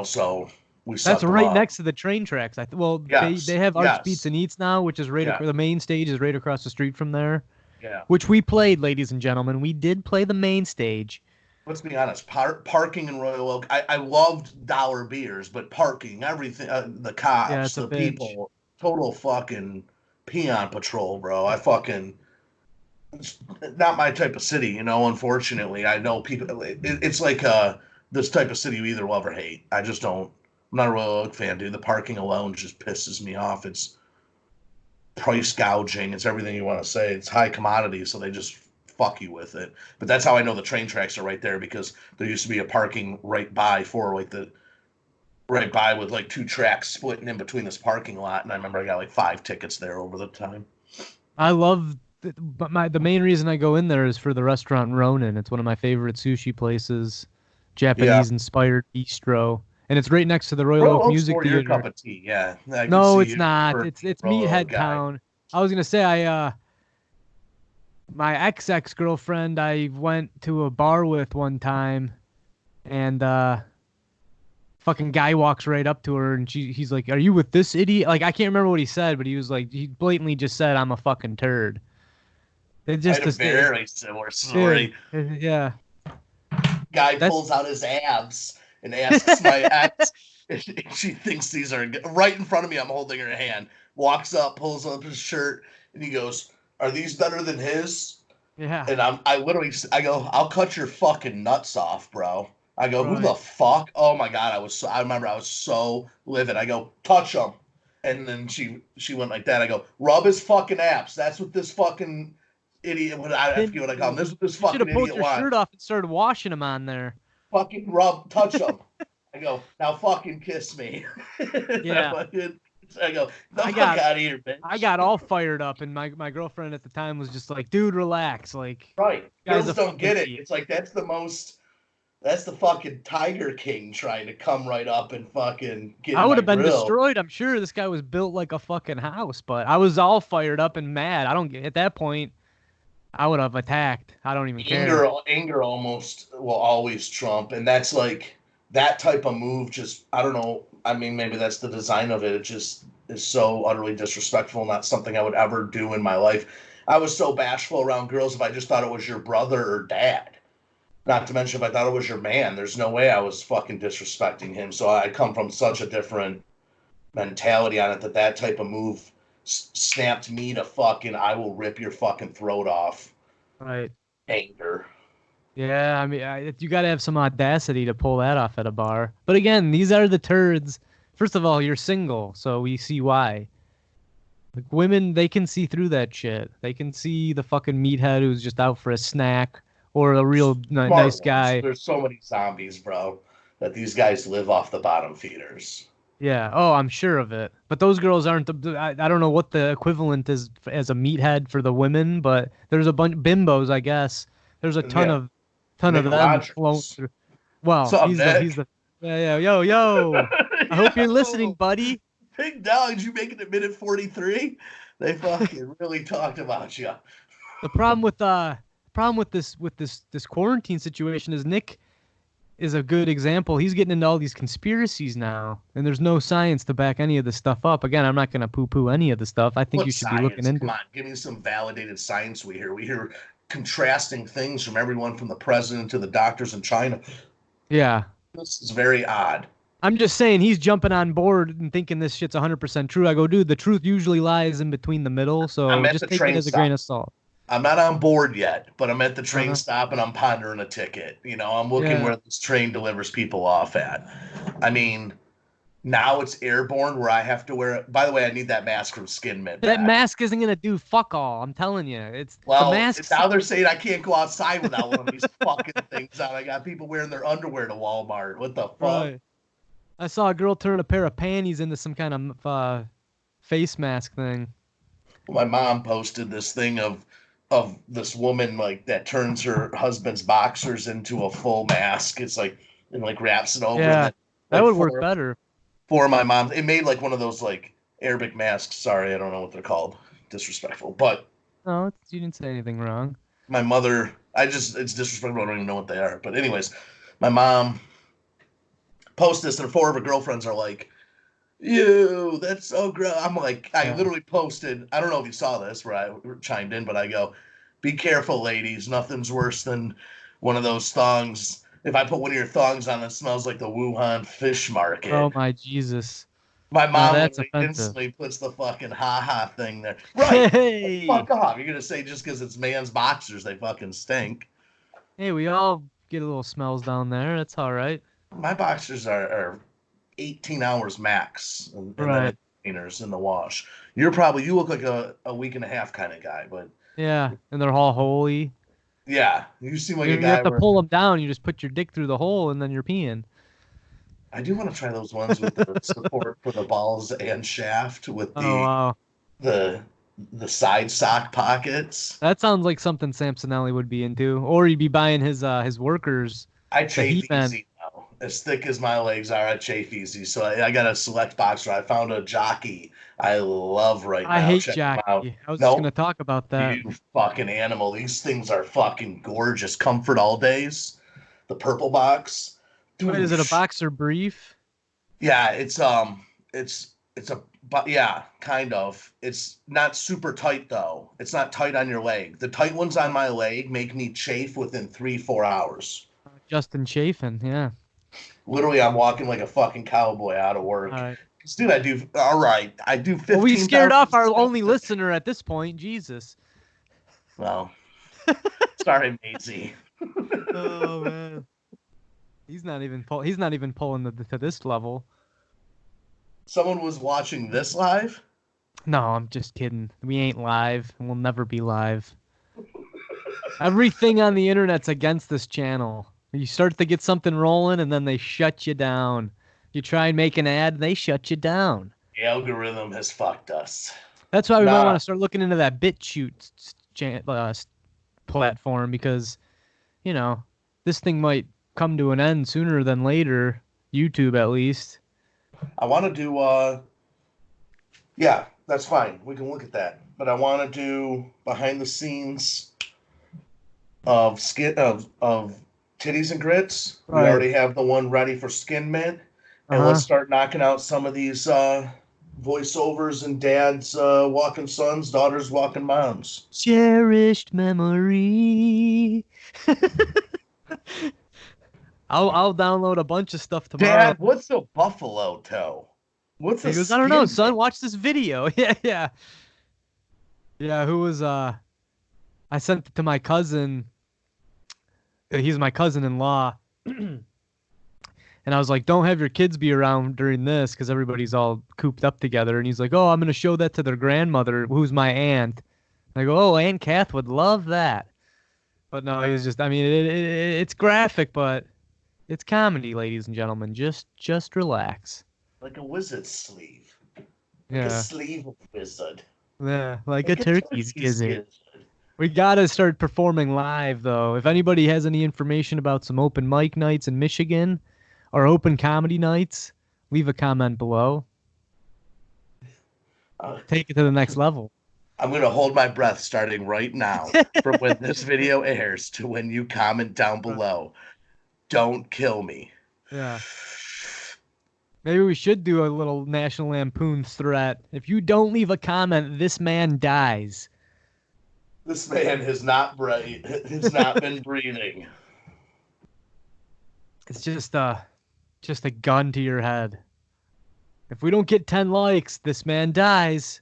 so we that's sucked them right up. next to the train tracks. Well, they Yes, have Arch Beats yes, and Eats now, which is yeah, the main stage is right across the street from there, yeah. which we played, ladies and gentlemen. We did play the main stage. Let's be honest. Parking in Royal Oak. I loved dollar beers, but parking, everything, the Yeah, cops, it's a the bitch. people, total fucking peon patrol, bro. I fucking it's not my type of city, unfortunately. I know people it's like this type of city you either love or hate. I just don't. I'm not a Royal Oak fan, dude. The parking alone just pisses me off. It's price gouging. It's everything you want to say. It's high commodity, so they just fuck you with it. But that's how I know the train tracks are right there because there used to be a parking right by with like 2 tracks splitting in between this parking lot, and I remember I got like 5 tickets there over the time. I love, but the main reason I go in there is for the restaurant Ronin. It's one of my favorite sushi places Yeah. Japanese-inspired bistro, and it's right next to the Royal Royal Oak Oak's Music more your Theater. cup of tea. Yeah. I can No, see it's you not. for It's Royal Oak Meathead guy. Town. I was gonna say my ex-girlfriend I went to a bar with one time, and fucking guy walks right up to her, and he's like, "Are you with this idiot?" Like, I can't remember what he said, but he was like, he blatantly just said, "I'm a fucking turd." It I just had a this very similar dude, story. yeah. Guy That's pulls out his abs and asks my ex if she thinks these are good. Right in front of me. I'm holding her hand. Walks up, pulls up his shirt, and he goes, "Are these better than his?" yeah, And I literally, I go, "I'll cut your fucking nuts off, bro." I go, "Who the right. fuck?" Oh my god, I remember I was so livid. I go, "Touch him," and then she went like that. I go, "Rub his fucking abs." That's what this fucking idiot. I Then forget what I call him. This is what this you should fucking have pulled idiot your shirt wants. off and started washing him on there. Fucking rub, touch him. I go, "Now fucking kiss me." Yeah, I go, "The I fuck got out of here, I bitch." got all fired up, and my girlfriend at the time was just like, "Dude, relax. Like, Right. guy's Girls a don't fucking get it. idiot." It's like that's the fucking Tiger King trying to come right up and fucking get I in would my have been grill. destroyed. I'm sure this guy was built like a fucking house, but I was all fired up and mad. I don't get at that point. I would have attacked. I don't even care. Anger almost will always trump, and that's like that type of move. Just I don't know. I mean, maybe that's the design of it. It just is so utterly disrespectful. Not something I would ever do in my life. I was so bashful around girls if I just thought it was your brother or dad. Not to mention if I thought it was your man. There's no way I was fucking disrespecting him. So I come from such a different mentality on it that type of move snapped me to fucking I will rip your fucking throat off Right. anger. Yeah, I mean, you got to have some audacity to pull that off at a bar. But again, these are the turds. First of all, you're single, so we see why. Like women, they can see through that shit. They can see the fucking meathead who's just out for a snack or a real Smart nice ones. guy. There's so many zombies, bro, that these guys live off the bottom feeders. Yeah. Oh, I'm sure of it. But those girls aren't. I don't know what the equivalent is as a meathead for the women, but there's a bunch bimbos, I guess. There's a And yeah, ton of Nick them floating Rogers. through. What's Well, up, he's Nick? the yeah yeah yo yo. I hope you're listening, Yo, buddy. big dog, did you make it to minute 43? They fucking really talked about you. The problem with this quarantine situation is Nick is a good example. He's getting into all these conspiracies now, and there's no science to back any of this stuff up. Again, I'm not going to poo-poo any of the stuff. I think What you should be looking science? into Come it. on, give me some validated science we hear. We hear contrasting things from everyone from the president to the doctors in China. Yeah. This is very odd. I'm just saying he's jumping on board and thinking this shit's 100% true. I go, dude, the truth usually lies in between the middle, I'm so at just the take it train as a grain stop. of salt. I'm not on board yet, but I'm at the train Uh-huh. stop and I'm pondering a ticket. I'm looking Yeah. where this train delivers people off at. I mean, now it's airborne where I have to wear. By the way, I need that mask from Skin Mint That back. mask isn't going to do fuck all. I'm telling you. It's the Well, masks. now they're saying I can't go outside without one of these fucking things on. I got people wearing their underwear to Walmart. What the fuck? Right. I saw a girl turn a pair of panties into some kind of face mask thing. My mom posted this thing of this woman like that turns her husband's boxers into a full mask. It's like and like wraps it over and Yeah, then that like would work better. four of my moms. It made like one of those like Arabic masks. Sorry, I don't know what they're called. Disrespectful. But No, you didn't say anything wrong. my mother, it's disrespectful. I don't even know what they are. But anyways, my mom posted this, and four of her girlfriends are like, "Ew, that's so gross." I'm like, I Yeah. literally posted. I don't know if you saw this where I chimed in, but I go, "Be careful, ladies. Nothing's worse than one of those thongs. If I put one of your thongs on, it smells like the Wuhan fish market." Oh my Jesus. My Now mom that's literally offensive. instantly puts the fucking ha ha thing there. Right. Like, Hey, fuck off. You're gonna say just because it's man's boxers, they fucking stink. hey, we all get a little smells down there. That's all right. My boxers are 18 hours max, and then Right. it's cleaners in the wash. You look like a week and a half kind of guy, but Yeah, and they're all holy. yeah, you seem like a You have guy to where pull them down. You just put your dick through the hole, and then you're peeing. I do want to try those ones with the support for the balls and shaft with Oh wow, the the side sock pockets. that sounds like something Samsonelli would be into, or he'd be buying his workers. I The chafe He-Man. easy now. As thick as my legs are, I chafe easy. So I got a select boxer. I found a jockey I love right I now. hate Check him out. Jackie. I was just gonna Nope. talk about that. You fucking animal. These things are fucking gorgeous. Comfort all days. The purple box. Wait, is it a Doosh. boxer brief? Yeah, it's a but yeah, kind of. It's not super tight though. It's not tight on your leg. The tight ones on my leg make me chafe within 3-4 hours. Justin Chafin, yeah. Literally, I'm walking like a fucking cowboy out of All work. right. 'Cause, dude, I do all right. I do Well, we scared 15,000 off our only steps. listener at this point. Jesus. Well, sorry, Maisie. Oh man, he's not even pulling to this level. Someone was watching this live. No, I'm just kidding. We ain't live, and we'll never be live. Everything on the internet's against this channel. You start to get something rolling, and then they shut you down. You try and make an ad, and they shut you down. The algorithm has fucked us. That's why we might want Nah, to start looking into that BitChute platform because, you know, this thing might come to an end sooner than later. YouTube, at least. I want to do. Yeah, that's fine. We can look at that. But I want to do behind the scenes of skin of titties and grits. We Right. already have the one ready for Skin Mint, and let's Uh-huh. start knocking out some of these voiceovers and dads walking sons, daughters walking moms. Cherished memory. I'll download a bunch of stuff tomorrow. Dad, what's a buffalo toe? What's a He goes, I don't know, skin son. mint? Watch this video. Yeah, yeah, yeah. Who was I sent it to my cousin. He's my cousin-in-law, and I was like, don't have your kids be around during this because everybody's all cooped up together. And he's like, oh, I'm gonna show that to their grandmother, who's my aunt. And I go, oh, Aunt Kath would love that. But no, he was just. I mean, it's graphic, but it's comedy, ladies and gentlemen. Just relax. Like a wizard's sleeve. Like a Yeah, sleeve of wizard. yeah, like a Like a turkey's turkey gizzard. skin. We gotta start performing live, though. If anybody has any information about some open mic nights in Michigan or open comedy nights, leave a comment below. Uh, Take it to the next level. I'm going to hold my breath starting right now from when this video airs to when you comment down below. Don't kill me. Yeah. Maybe we should do a little National Lampoon's threat. If you don't leave a comment, this man dies. This man has not been breathing. It's just a gun to your head. If we don't get 10 likes, this man dies.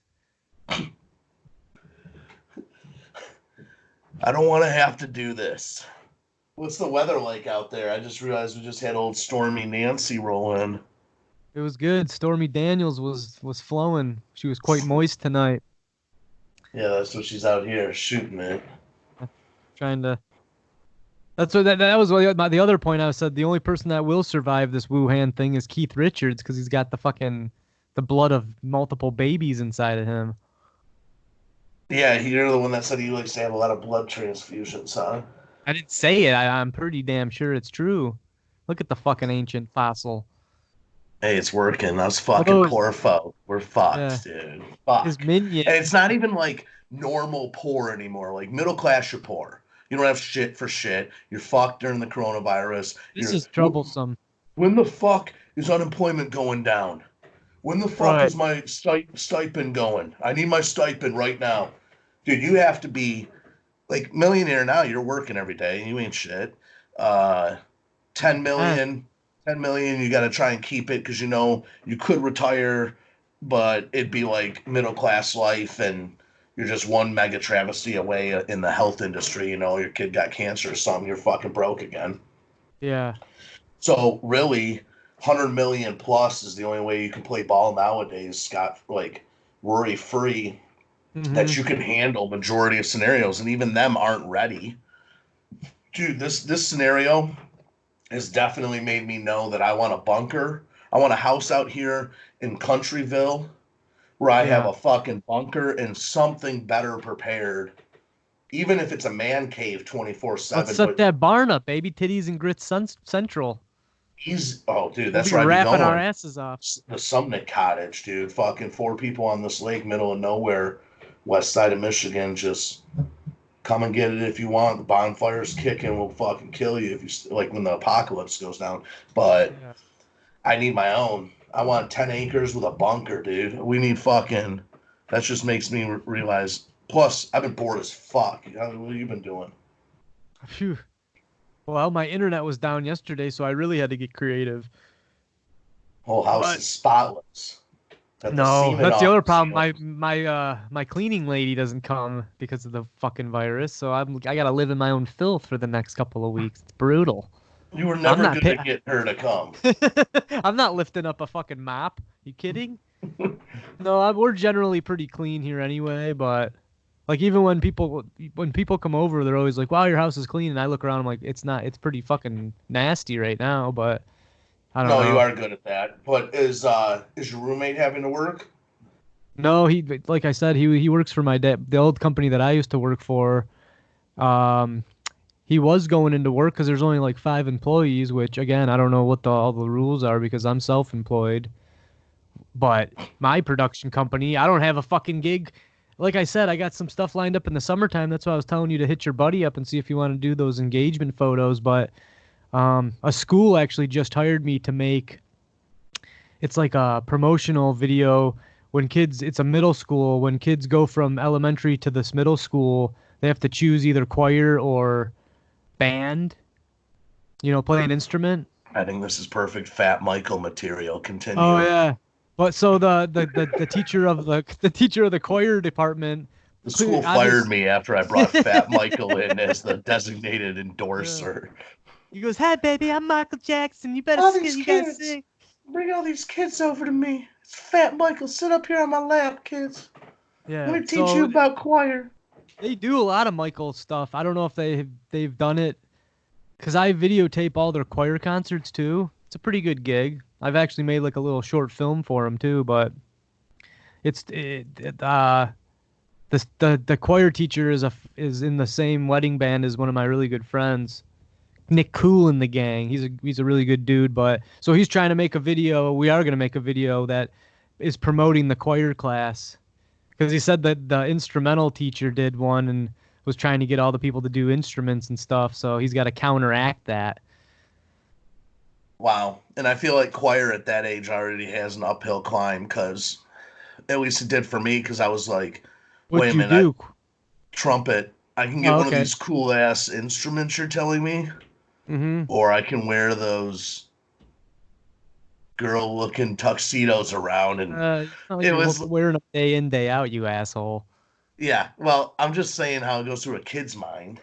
I don't want to have to do this. What's the weather like out there? I just realized we just had old Stormy Nancy roll in. It was good. Stormy Daniels was flowing. She was quite moist tonight. Yeah, that's what she's out here shooting at. Trying to. That's what that was the other point I said. The only person that will survive this Wuhan thing is Keith Richards because he's got the blood of multiple babies inside of him. Yeah, you're the one that said he likes to have a lot of blood transfusions, huh? I didn't say it. I'm pretty damn sure it's true. Look at the fucking ancient fossil. Hey, it's working. Us fucking Although poor folk. We're yeah, fucked, dude. his Fuck. minion. And it's not even like normal poor anymore. Like middle class, you're poor. You don't have shit for shit. You're fucked during the coronavirus. This is troublesome. When the fuck is unemployment going down? When the fuck Right. is my stipend going? I need my stipend right now. Dude, you have to be like millionaire now. You're working every day. You ain't shit. Uh, 10 Eh, million, 10 million, you got to try and keep it because you know you could retire, but it'd be like middle class life and you're just one mega travesty away in the health industry. You know, your kid got cancer or something, you're fucking broke again. yeah. So really, 100 million plus is the only way you can play ball nowadays, Scott, like worry free Hmm. that you can handle majority of scenarios, and even them aren't ready. Dude, this scenario has definitely made me know that I want a bunker. I want a house out here in Countryville where I have Yeah. a fucking bunker and something better prepared even if it's a man cave Let's 24/7, set but that barn up, baby. Titties and grits central. oh, dude, We'll that's be where I'd be rapping our going. asses off. The Sumner Cottage, dude. Fucking 4 people on this lake, middle of nowhere, west side of Michigan. Just come and get it if you want. The bonfire's kicking. We'll fucking kill you if you like when the apocalypse goes down. But Yeah. I need my own. I want 10 acres with a bunker, dude. We need fucking. That just makes me realize. Plus, I've been bored as fuck. What have you been doing? Phew. Well, my internet was down yesterday, so I really had to get creative. Whole house But is spotless. Got the no, semen that's the off other the problem. ceiling. My cleaning lady doesn't come because of the fucking virus, so I gotta live in my own filth for the next couple of weeks. It's brutal. You were I'm never not good pay- at getting her to come. I'm not lifting up a fucking mop. You kidding? No, we're generally pretty clean here anyway, but like even when people come over, they're always like, "Wow, your house is clean." And I look around, I'm like, "It's not. It's pretty fucking nasty right now." But I don't No, you know. are good at that. But is your roommate having to work? No, like I said, he works for my dad, the old company that I used to work for. Um, he was going into work because there's only like 5 employees, which again, I don't know what all the rules are because I'm self-employed. But my production company, I don't have a fucking gig. Like I said, I got some stuff lined up in the summertime. That's why I was telling you to hit your buddy up and see if you want to do those engagement photos. But a school actually just hired me to make. It's like a promotional video when kids. It's a middle school. When kids go from elementary to this middle school, they have to choose either choir or band. Play an instrument. I think this is perfect Fat Michael material. Oh Continue. yeah. But so the teacher of the teacher of the choir department, The clear school fired obvious. me after I brought Fat Michael in as the designated Yeah. endorser. He goes, "Hey baby, I'm Michael Jackson. All these You gotta kids. sing." Bring all these kids over to me. It's Fat Michael. Sit up here on my lap, kids. Let Yeah. me teach you So about choir. they do a lot of Michael stuff. I don't know if they've done it because I videotape all their choir concerts too. It's a pretty good gig. I've actually made like a little short film for them too, but it's it, it, the choir teacher is in the same wedding band as one of my really good friends. Nick Cool in the gang. He's a really good dude, but so he's trying to make a video. We are going to make a video that is promoting the choir class because he said that the instrumental teacher did one and was trying to get all the people to do instruments and stuff. So he's got to counteract that. Wow. And I feel like choir at that age already has an uphill climb because at least it did for me because I was like, wait What'd a you minute, I do? trumpet. I can get Oh, one of okay. these cool ass instruments you're telling me, Mm-hmm. or I can wear those girl looking tuxedos around. And It's not like it you're was, wearing them day in, day out, you asshole. yeah, well, I'm just saying how it goes through a kid's mind.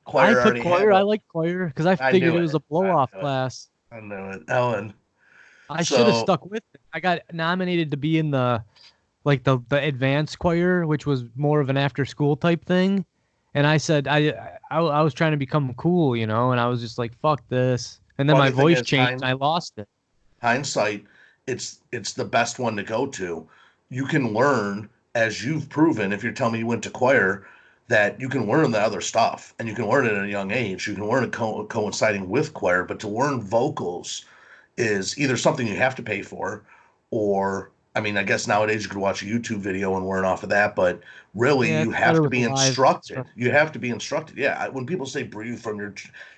I Choir took already have choir. I a, like choir because I I figured knew it it. was a I blow-off knew it. class. I knew it. Ellen. I should have So, stuck with it. I got nominated to be in the advanced choir, which was more of an after school type thing. And I said I was trying to become cool, and I was just like, fuck this. And then my funny thing voice is, changed and I lost it. hindsight, it's the best one to go to. You can learn, as you've proven, if you're telling me you went to choir, that you can learn the other stuff and you can learn it at a young age. You can learn it coinciding with choir, but to learn vocals is either something you have to pay for, or I mean, I guess nowadays you could watch a YouTube video and learn off of that, but really Yeah, you it's have better to with be live instructed. instruction. You have to be instructed. Yeah, when people say breathe from you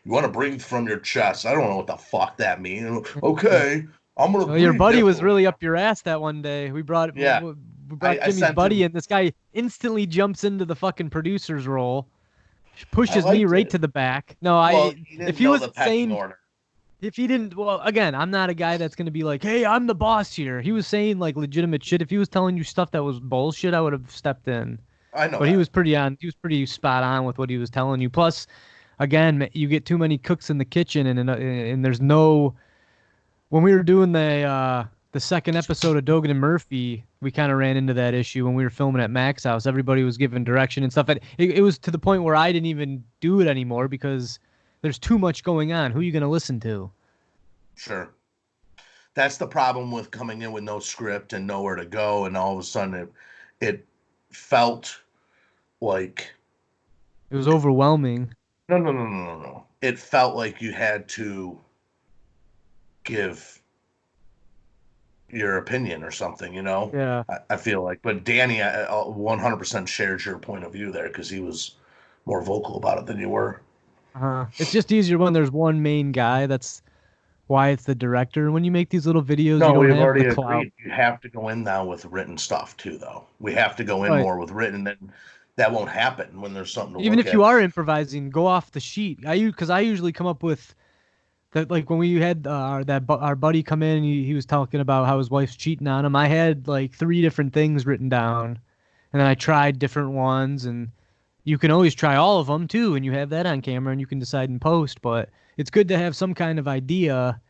want to breathe from your chest. I don't know what the fuck that means. Yeah. Okay, I'm gonna Well, your breathe buddy was differently. really up your ass that one day. Yeah, We brought I Jimmy's sent buddy him. and this guy instantly jumps into the fucking producer's role, I pushes me liked right it. to the back. No, Well, I he if didn't he know the wasn't pecking saying order. If he didn't, well, again, I'm not a guy that's gonna be like, "Hey, I'm the boss here." He was saying like legitimate shit. If he was telling you stuff that was bullshit, I would have stepped in. I know But he that. was pretty on. He was pretty spot on with what he was telling you. Plus, again, you get too many cooks in the kitchen, and there's no. When we were doing the second episode of Dogan and Murphy, we kind of ran into that issue when we were filming at Mac's house. Everybody was giving direction and stuff. It was to the point where I didn't even do it anymore because there's too much going on. Who are you gonna listen to? Sure. That's the problem with coming in with no script and nowhere to go, and all of a sudden it felt like It It was overwhelming. No, no, no, no, no, no. It felt like you had to give your opinion or something, you know? Yeah. I feel like, but Danny 100% shares your point of view there because he was more vocal about it than you were. It's just easier when there's one main guy. That's why it's the director. When you make these little videos, you No, don't we've have the already clout. agreed. You have to go in now with written stuff too, though. We have to go in Right. more with written. Then that won't happen when there's something to Even look if you at. are improvising, go off the sheet. Because I usually come up with that. Like when we had our buddy come in, and he was talking about how his wife's cheating on him. I had like three different things written down, and then I tried different ones. And you can always try all of them too, and you have that on camera, and you can decide in post. But it's good to have some kind of idea,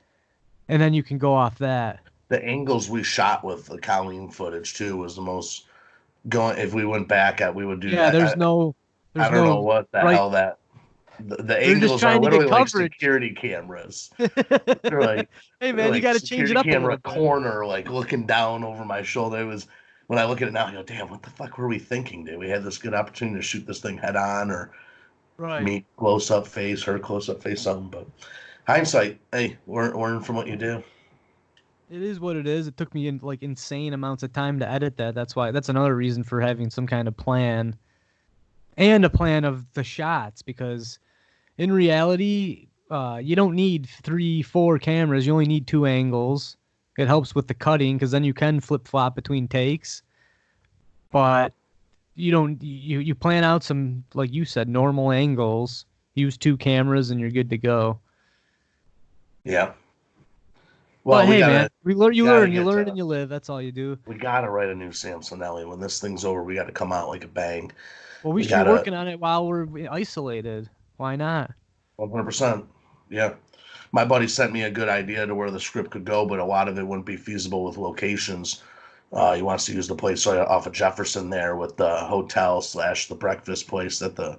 and then you can go off that. The angles we shot with the Colleen footage too was the most going. If we went back, we would do. Yeah, I there's don't know no what the right. hell that. The They're just angles are trying to get literally like coverage. security cameras. They're like Hey they're man, you like got to change it security up a camera little bit. corner, like looking down over my shoulder. It was when I look at it now, I go, damn, what the fuck were we thinking, dude? We had this good opportunity to shoot this thing head on or Right. me close up face, her close up face, something. But hindsight, hey, learn from what you do. It is what it is. It took me like insane amounts of time to edit that. That's another reason for having some kind of plan and a plan of the shots because in reality, you don't need three, four cameras. You only need two angles. It helps with the cutting because then you can flip flop between takes. But you don't. You plan out some like you said normal angles. Use two cameras and you're good to go. Yeah. But Well, hey, man, gotta you get learn to and you live. That's all you do. we gotta write a new Samsonelli. When this thing's over, we gotta come out like a bang. Well, we We should be gotta working on it while we're isolated. Why not? 100%. Yeah. My buddy sent me a good idea to where the script could go, but a lot of it wouldn't be feasible with locations. He wants to use the place off of Jefferson there with the hotel slash the breakfast place that the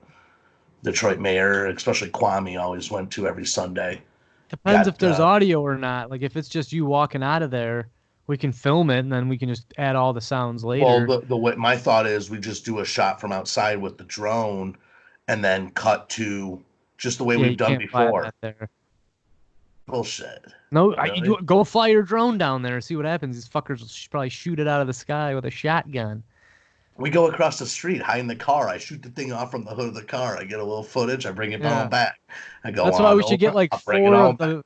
Detroit mayor, especially Kwame, always went to every Sunday. Depends if Got there's audio or not. Like if it's just you walking out of there, we can film it and then we can just add all the sounds well, later. the way my thought is we just do a shot from outside with the drone, and then cut to just the way Yeah, we've you done can't fly before. that there. Bullshit. No, Really? go fly your drone down there and see what happens. These fuckers will probably shoot it out of the sky with a shotgun. We go across the street, hide in the car. I shoot the thing off from the hood of the car. I get a little footage. I bring it all Yeah, back. I go that's why on we should get over. like I'll bring it four all of back. the.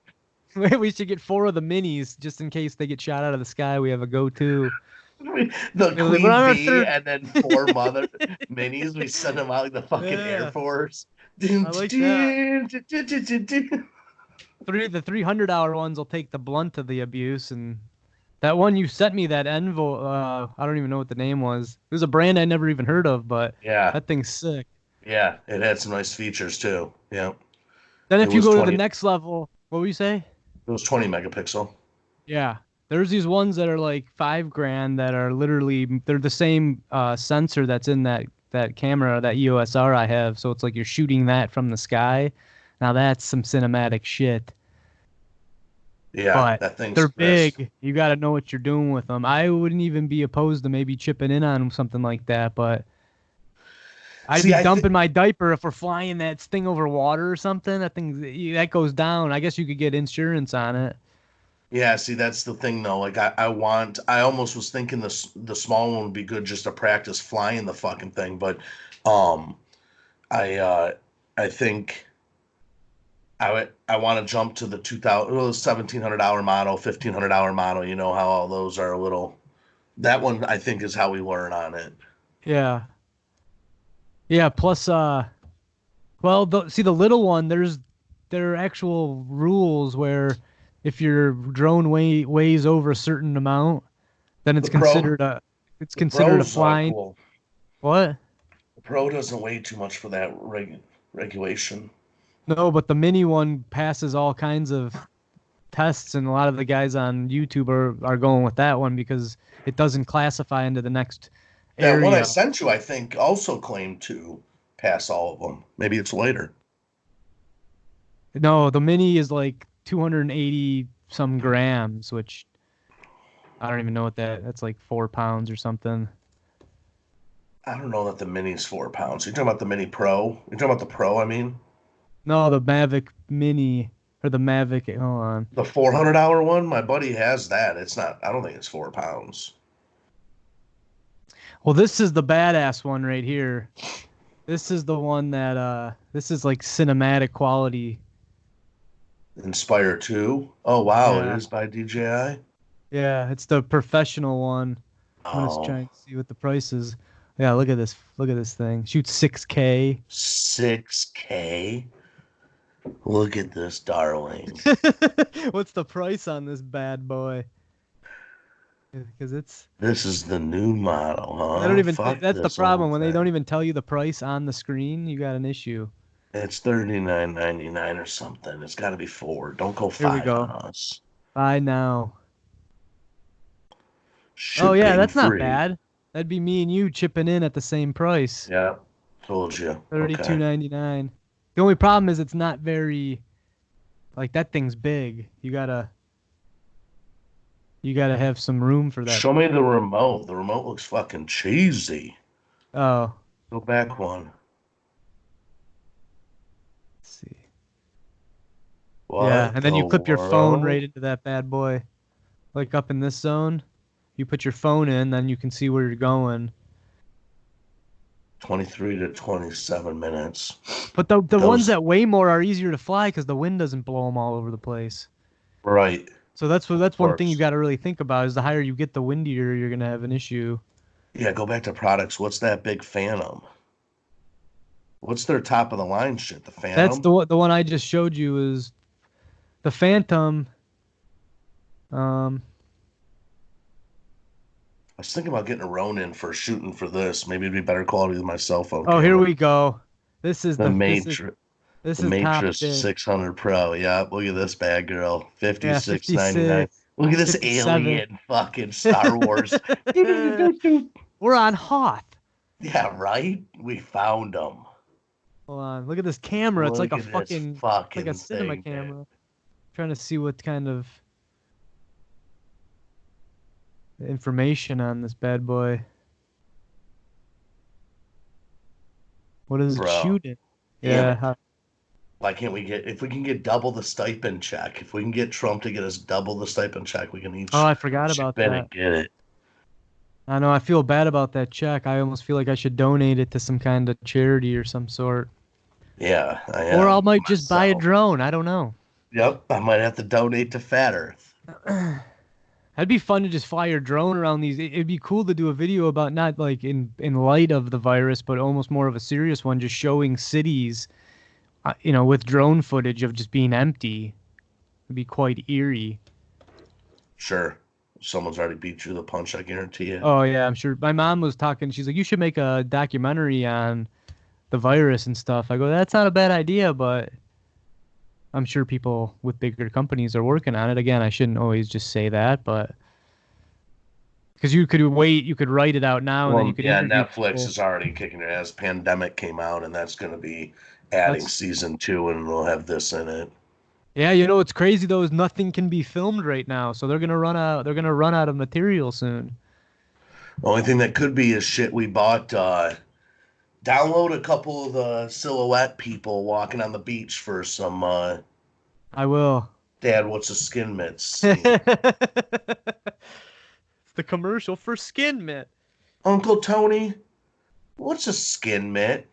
We should get four of the minis just in case they get shot out of the sky. We have a go-to. The We're Queen on our Bee third. and then four mother minis. We send them out like the fucking Air Yeah, Force. I like that. The $300 ones will take the blunt of the abuse, and that one you sent me, that Envo, I don't even know what the name was. It was a brand I never even heard of, but Yeah, that thing's sick. yeah. It had some nice features too. Yeah, Then it if you was go to the 20. next level, what would you say? It was 20 megapixel. Yeah, there's these ones that are like 5 grand that are literally they're the same sensor that's in that camera, that EOS R I have. So it's like you're shooting that from the sky. Now that's some cinematic shit. Yeah, But that thing's they're crisp. big. You got to know what you're doing with them. I wouldn't even be opposed to maybe chipping in on something like that, but I'd See, be I think. dumping my diaper if we're flying that thing over water or something. That thing that goes down. I guess you could get insurance on it. Yeah, see, that's the thing though. Like, I almost was thinking the small one would be good just to practice flying the fucking thing, but um, I I think I want to jump to the 2000, well, $1,700 model, $1,500 model. You know how all those are a little. That one I think is how we learn on it. Yeah. Yeah, plus well, see the little one, there are actual rules where if your drone weighs over a certain amount, then The Pro, it's the considered a Pro's flying. cool. What? The Pro doesn't weigh too much for that regulation. No, but the mini one passes all kinds of tests, and a lot of the guys on YouTube are going with that one because it doesn't classify into the next That one I area. sent you, I think, also claimed to pass all of them. Maybe it's later. No, the mini is like 280 some grams, which I don't even know what that's like 4 pounds or something. I don't know that the mini's 4 pounds. You're talking about the Mini Pro? You're talking about the Pro, I mean? No, the Mavic Mini or the Mavic. Hold on. The $400 one? My buddy has that. It's not, I don't think it's 4 pounds. Well, this is the badass one right here. This is the one that this is like cinematic quality. Inspire 2. Oh, wow. It Yeah. is by DJI. Yeah, it's the professional one. I'm gonna Oh, try and see what the price is. Yeah, look at this. Look at this thing. Shoots 6K. 6K. Look at this, darling. What's the price on this bad boy? Because it's This is the new model, they don't huh? even Fuck that's the this problem old when they don't thing. even tell you the price on the screen, you got an issue. It's $39.99 or something. It's got to be 4. Don't go Here we 5 on go. us. Buy now. Oh yeah, Shipping that's not free. bad. That'd be me and you chipping in at the same price. Yeah, told you. Thirty-two Okay. 99. The only problem is it's not very like that thing's big. You gotta have some room for that. Show me the remote. The remote looks fucking cheesy. Oh, Go back one. let's see. Yeah, What and then the you clip your phone right world? into that bad boy. Like up in this zone, you put your phone in, then you can see where you're going. 23 to 27 minutes. But the ones Those, that weigh more are easier to fly because the wind doesn't blow them all over the place. right, So of that's one thing you course. got to really think about is the higher you get, the windier you're gonna have an issue. Yeah, go back to products. What's that big Phantom? What's their top of the line shit? The That's Phantom? the one I just showed you is the Phantom. Um, I was thinking about getting a Ronin for shooting for this. Maybe it'd be better quality than my cell phone oh, here camera. we go. This is The the this is Matrix. this The is top Matrix shit. 600 Pro. Yeah, look at this bad girl. Yeah, 56.99. 56, Look at this 57. alien fucking Star Wars. Doo-doo-doo-doo-doo. We're on Hoth. Yeah, right? We found them. Hold on. Look at this camera. It's like Look a at this fucking like a fucking cinema thing, man. camera. Trying to see what kind of information on this bad boy. What is it Bro, shooting? damn Yeah. it. Why can't we get, if we can get double the stipend check, if we can get Trump to get us double the stipend check, we can Oh, each I forgot chip about in that. and get it. I know. I feel bad about that check. I almost feel like I should donate it to some kind of charity or some sort. Yeah, I Or I am might just buy a myself. drone. I don't know. Yep, I might have to donate to Fat Earth. That'd be fun to just fly your drone around these. It'd be cool to do a video about not like in light of the virus, but almost more of a serious one, just showing cities, with drone footage of just being empty. It'd be quite eerie. Sure. Someone's already beat you to the punch, I guarantee you. Oh yeah, I'm sure. My mom was talking. She's like, you should make a documentary on the virus and stuff. I go, that's not a bad idea, but I'm sure people with bigger companies are working on it. Again, I shouldn't always just say that, but because you could write it out now, and then you Well, could yeah, interview Netflix people. is already kicking their ass. Pandemic came out, and that's going to be adding That's season 2, and they'll have this in it. Yeah, what's crazy though is nothing can be filmed right now, so they're gonna run out. They're gonna run out of material soon. The only thing that could be is shit we bought. Download a couple of the silhouette people walking on the beach for some I will. Dad, what's a skin mitt scene? It's the commercial for Skin Mitt. Uncle Tony, what's a skin mitt?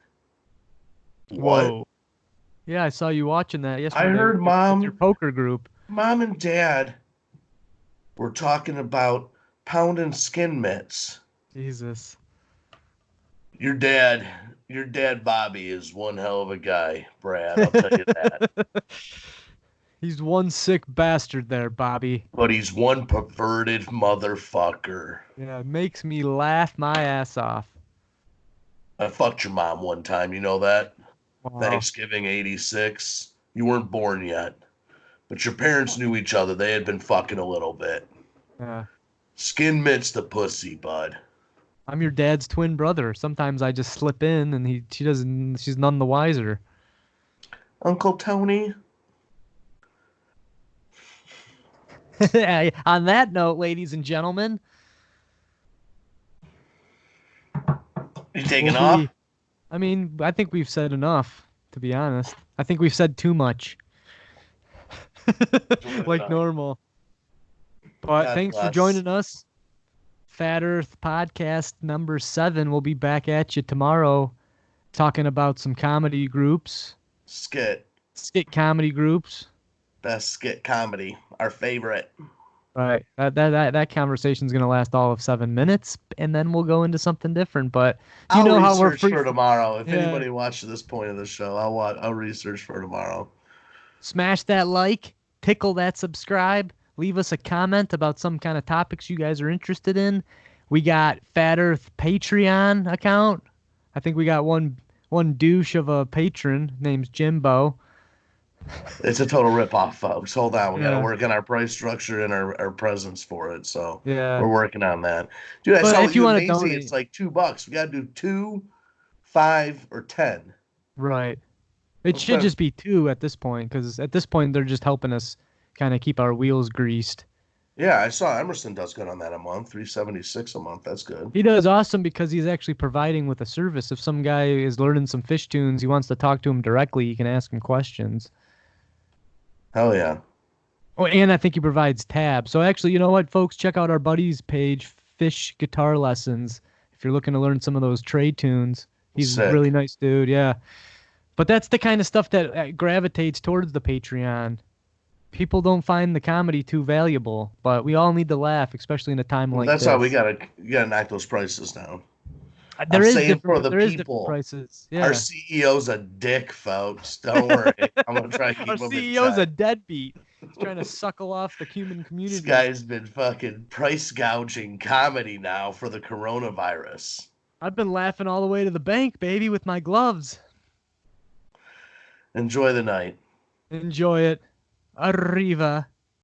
What? Whoa. Yeah, I saw you watching that I yesterday heard with your poker group. mom and dad were talking about pounding skin mitts. Jesus. Your dad, your dad Bobby is one hell of a guy, Brad. I'll tell you that. He's one sick bastard there, Bobby. But he's one perverted motherfucker. Yeah, it makes me laugh my ass off. I fucked your mom one time, you know that? Wow. Thanksgiving '86. You weren't born yet. But your parents knew each other. They had been fucking a little bit. Yeah. Skin mitts the pussy, bud. I'm your dad's twin brother. Sometimes I just slip in and she's none the wiser. Uncle Tony. On that note, ladies and gentlemen, You taking We'll off? be. I mean, I think we've said enough, to be honest. I think we've said too much, Enjoy the like night. normal. But God thanks for bless. joining us. Fat Earth Podcast number 7. We'll be back at you tomorrow talking about some comedy groups, Skit. skit comedy groups. Best skit comedy. Our favorite. Right. That conversation's gonna last all of 7 minutes, and then we'll go into something different. But you I'll know how we're research free. for tomorrow. If Yeah. anybody watched this point of the show, I'll research for tomorrow. Smash that like, tickle that subscribe, leave us a comment about some kind of topics you guys are interested in. We got Fat Earth Patreon account. I think we got one douche of a patron named Jimbo. It's a total ripoff, folks. Hold on. We got to Yeah. work on our price structure and our presence for it. So Yeah. we're working on that. Dude, I But saw if with you you and want to Maisie, it's donate, like $2. We got to do 2, 5, or 10. right. It Let's should spend. just be 2 at this point, because at this point they're just helping us kind of keep our wheels greased. Yeah, I saw Emerson does good on that a month. 376 a month. That's good. He does awesome because he's actually providing with a service. If some guy is learning some fish tunes, he wants to talk to him directly, you can ask him questions. Hell yeah. Oh, and I think he provides tabs. So actually, you know what, folks? Check out our buddy's page, Fish Guitar Lessons, if you're looking to learn some of those trade tunes. He's a really Sick. nice dude, yeah. But that's the kind of stuff that gravitates towards the Patreon. People don't find the comedy too valuable, but we all need to laugh, especially in a time Well, like that's how we this. gotta knock those prices down. I'm There is saying different, for the there is different people. prices. Our Yeah. CEO's a dick, folks. Don't worry. I'm gonna try to Our keep him in CEO's a check. deadbeat. He's trying to suckle off the human This community. guy's been fucking price gouging comedy now for the coronavirus. I've been laughing all the way to the bank, baby, with my gloves. Enjoy the night. Enjoy it. Arriva.